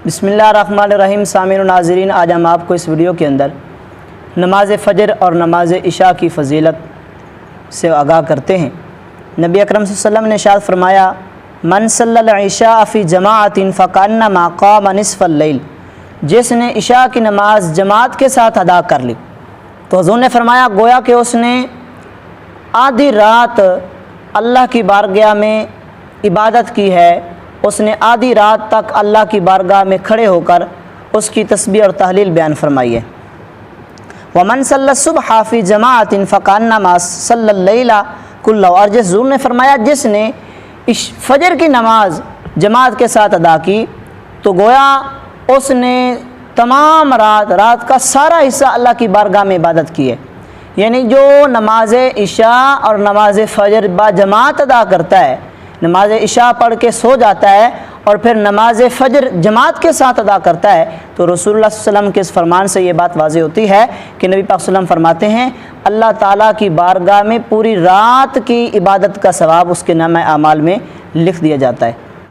بسم اللہ الرحمن الرحیم۔ سامعین و ناظرین، آج ہم آپ کو اس ویڈیو کے اندر نماز فجر اور نماز عشاء کی فضیلت سے آگاہ کرتے ہیں۔ نبی اکرم صلی اللہ علیہ وسلم نے ارشاد فرمایا، من صلی العشاء فی جماعت فکأنما قام نصف اللیل، جس نے عشاء کی نماز جماعت کے ساتھ ادا کر لی تو حضور نے فرمایا گویا کہ اس نے آدھی رات اللہ کی بارگاہ میں عبادت کی ہے، اس نے آدھی رات تک اللہ کی بارگاہ میں کھڑے ہو کر اس کی تسبیح اور تحلیل بیان فرمائی ہے۔ ومن صلی الصبح فی جماعت فکأنما صلی اللیل کلہ، اور جس حضور نے فرمایا جس نے فجر کی نماز جماعت کے ساتھ ادا کی تو گویا اس نے تمام رات کا سارا حصہ اللہ کی بارگاہ میں عبادت کی ہے۔ یعنی جو نماز عشاء اور نماز فجر با جماعت ادا کرتا ہے، نماز عشاء پڑھ کے سو جاتا ہے اور پھر نماز فجر جماعت کے ساتھ ادا کرتا ہے، تو رسول اللہ صلی اللہ علیہ وسلم کے اس فرمان سے یہ بات واضح ہوتی ہے کہ نبی پاک صلی اللہ علیہ وسلم فرماتے ہیں اللہ تعالیٰ کی بارگاہ میں پوری رات کی عبادت کا ثواب اس کے نامہ اعمال میں لکھ دیا جاتا ہے۔